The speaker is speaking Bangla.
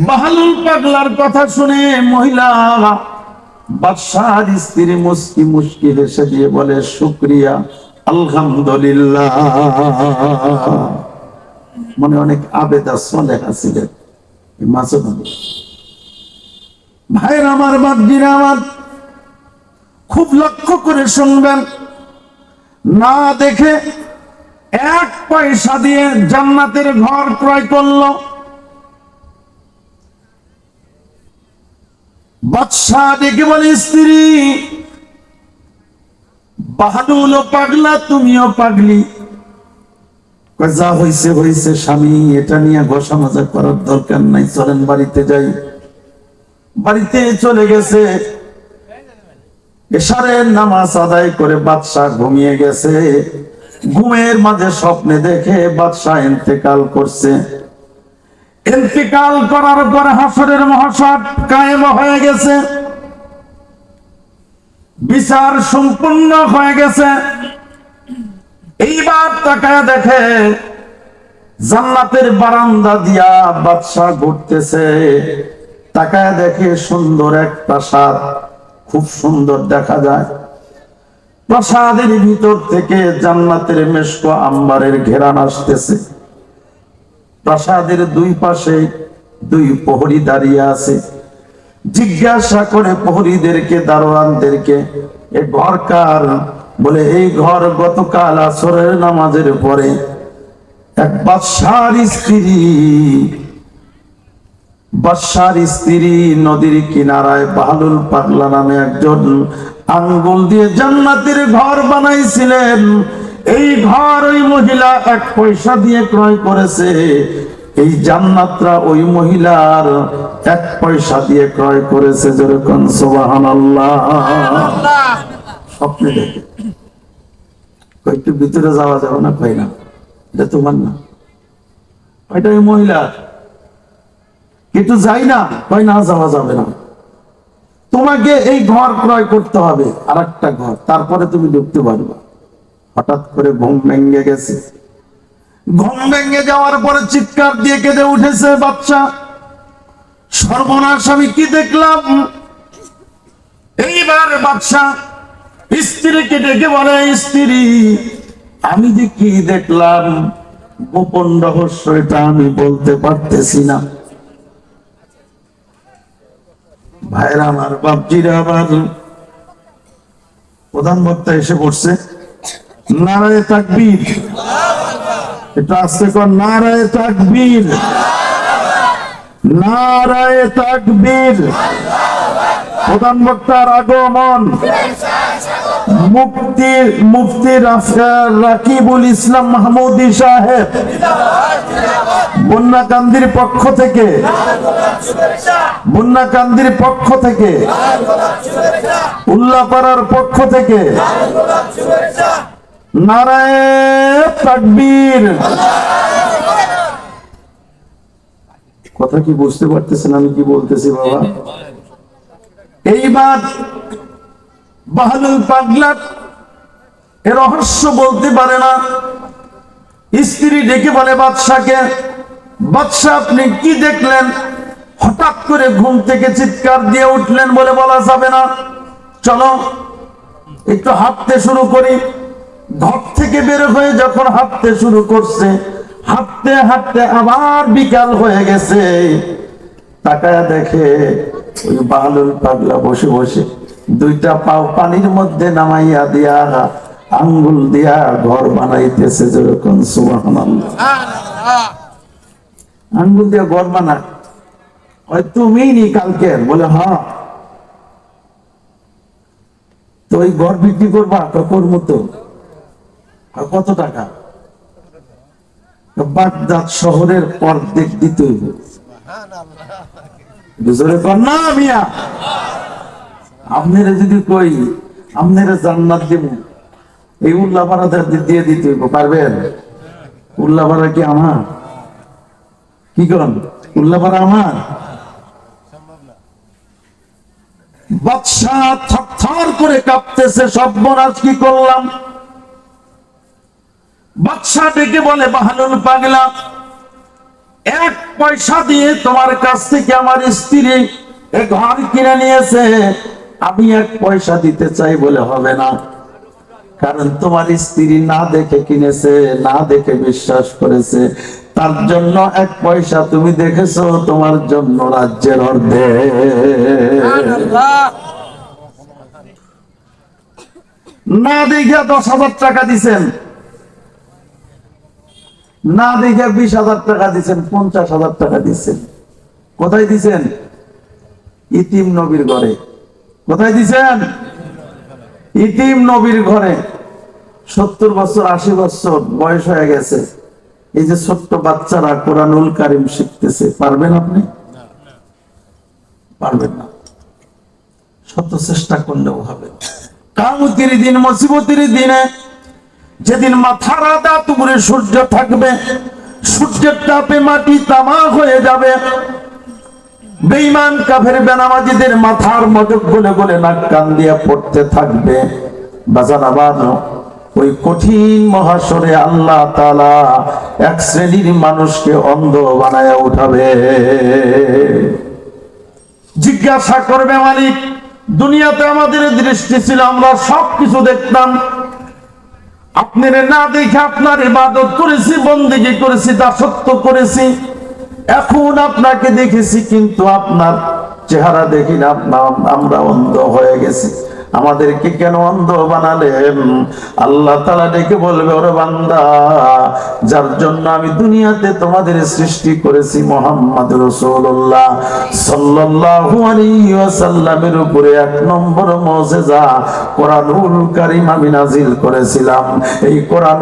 বাহালুল পাগলার কথা শুনে মহিলা বাদশার স্ত্রী মুস্কি মুস্কি হেসে দিয়ে বলে, শুকরিয়া, আলহামদুলিল্লাহ। মনে অনেক আবেদা সলেহা ছিলেন মাসুদ ভাইয়ের আমার, বাপজিরা আমার, খুব লক্ষ্য করে শুনবেন। না দেখে 1 পয়সা দিয়ে জান্নাতের ঘর ক্রয় করলো। বাদশা ডেকে বলে, স্ত্রী, বাহালুল পাগলা, তুমিও পাগলি। যা হইছে হইছে স্বামী, এটা নিয়ে ঘষা মাজা করার দরকার নাই, চলেন বাড়িতে যাই। বাড়িতে চলে গেছে। এশারের নামাজ আদায় করে বাদশা ঘুমিয়ে গেছে। ঘুমের মাঝে স্বপ্নে দেখে বাদশা ইন্তেকাল করছে। ইন্তেকাল করার পর হাসরের মহাসৎ কায়েম হয়ে গেছে, বিচার সম্পূর্ণ হয়ে গেছে। এইবার তাকায় দেখে জান্নাতের বারান্দা দিয়া বাদশা ঘুরতেছে। তাকায় দেখে সুন্দর এক প্রাসাদ, খুব সুন্দর দেখা যায়। প্রাসাদের ভিতর থেকে জান্নাতের মেশক আম্বারের ঘেরান আসতেছে। প্রাসাদের 2 পাশে 2 প্রহরী দাঁড়িয়ে আছে। জিজ্ঞাসা করে প্রহরীদেরকে, দারোয়ানদেরকে, এ ঘর কার? বলে, এই ঘর গতকাল আসরের নামাজের পরে এক বাদশার স্ত্রী নদীর কিনারায় বাহালুল পাগলা নামে একজন আঙ্গুল দিয়ে জান্নাতের ঘর বানাইছিলেন। এই ঘর ওই মহিলা 1 পয়সা দিয়ে ক্রয় করেছে। এই জান্নাতরা ওই মহিলার 1 পয়সা দিয়ে ক্রয় করেছে। যেরকম সুবহানাল্লাহ। স্বপ্নে দেখে একটু ভিতরে যাওয়া যাবে না? কই না, এটা তোমার না, এটা ওই মহিলা। কিন্তু যাই না, কই না, যাওয়া যাবে না, তোমাকে এই ঘর ক্রয় করতে হবে, আরেকটা ঘর, তারপরে তুমি ঢুকতে পারবে। হঠাৎ করে ঘুম ভেঙে গেছে। ঘুম ভেঙে যাওয়ার পরে চিৎকার দিয়ে কেঁদে উঠেছে বাচ্চা। সর্বনাশ, আমি কি দেখলাম? এইবার বাদশা স্ত্রীকে ডেকে বলে, স্ত্রী, আমি যে কি দেখলাম, গোপন রহস্য, এটা আমি বলতে পারতেছি না। ভাইরা আমার, বাপজিরা আমার, প্রধান বক্তা এসে পড়ছে। নারায়ে তাকবীর, এটা আস্তে কর, নারায়ে তাকবীর, নারায়ে তাকবীর। প্রধান বক্তার আগমন। মুফতি রাকিবুল ইসলাম মাহমুদি সাহেব বন্যাকান্দির পক্ষ থেকে, বন্যাকান্দির পক্ষ থেকে, উল্লাপাড়ার পক্ষ থেকে নারায়ে তাকবীর। কথা কি বুঝতে পারতেছেন আমি কি বলতেছি বাবা? এইবার বাহালুল পাগলা এর রহস্য বলতে পারে না। স্ত্রী ডেকে বলে বাদশাকে, বাদশা, আপনি কি দেখলেন? হঠাৎ করে ঘুম থেকে চিৎকার দিয়ে উঠলেন। বলে, বলা যাবে না, চলো একটু হাঁটতে শুরু করি। ঘর থেকে বের হয়ে যখন হাঁটতে শুরু করছে, হাঁটতে হাঁটতে আবার বিকাল হয়ে গেছে। তাকায়া দেখে ওই বাহালুল পাগলা বসে বসে 2টা পাও পানির মধ্যে নামাইয়া দিয়া আঙ্গুল দিয়া ঘর বানাইতেছে। যেরকম সুবহানাল্লাহ। আঙ্গুল দিয়া ঘর বানায়। ওই তুমি নি কালকে? বলে, হ্যাঁ। তো ওই ঘর বিক্রি করবা? করবো তো। কত টাকা? বাগদাদ শহরের অর্ধেক দিতে হইব। না মিয়া, আপনারা যদি কই আপনারা জান্নাত দেব, এই উল্লাপাড়া দিয়ে দিতে হইব, পারবেন? উল্লাপাড়া কি আমার? কি করেন? উল্লাপাড়া আমার? বাদশা থরথর করে কাঁপতেছে, সর্বনাশ, কি করলাম? বাদশা ডেকে বলে, বাহালুল পাগলা, 1 পয়সা দিয়ে তোমার কাছ থেকে আমার স্ত্রী এ ঘর কিনে নিয়েছে, আমি 1 পয়সা দিতে চাই বলে হবে না। কারণ তোমার স্ত্রী না দেখে কিনেছে, না দেখে বিশ্বাস করেছে, তার জন্য 1 পয়সা তুমি দেখেছো, তোমার জন্য রাজ্যের অর্ধেক। না দেখে 10,000 টাকা দিছেন, না দেখে 20,000 টাকা দিছেন, 50,000 টাকা দিছেন। কোথায় দিছেন? ইতিম নবীর ঘরে। কোথায় দিছেন? ইতিম নবীর ঘরে। 70 বছর 80 বছর বয়স হয়ে গেছে, এই যে ছোট্ট বাচ্চারা কোরআনুল কারীম শিখতেছে, পারবেন আপনি? পারবেন না, শত চেষ্টা করলেও হবে। কামতের দিন, মুসিবতের দিনে, যেদিন মাথার আদাত উপরে সূর্য থাকবে, সূর্যের তাপে মাটি তামা হয়ে যাবে, বেঈমান কাফের বেনামাজিদের মাথার মজক গলে গলে নাক কান দিয়ে পড়তে থাকবে। বাজান আবার ওই কঠিন মহাশরে আল্লাহ তাআলা 1 শ্রেণীর মানুষকে অন্ধ বানায়া উঠাবে। জিজ্ঞাসা করবে, মালিক, দুনিয়াতে আমাদের দৃষ্টি ছিল, আমরা সবকিছু দেখতাম, আপনার না দেখে আপনার ইবাদত করেছি, বন্দেগী করেছি, দাসত্ব করেছি, এখন আপনাকে দেখেছি কিন্তু আপনার চেহারা দেখি না, আমরা অন্ধ হয়ে গেছি, আমাদেরকে কেন অন্ধ বানালেন? আল্লাহ তাআলা ডেকে বলবে, ওরে বান্দা, যার জন্য আমি দুনিয়াতে তোমাদের সৃষ্টি করেছি, মুহাম্মদ রাসূলুল্লাহ সাল্লাল্লাহু আলাইহি ওয়াসাল্লামের উপরে 1 নম্বর মুজিজা কোরআনুল কারীম আমি নাযিল করেছিলাম। এই কোরআন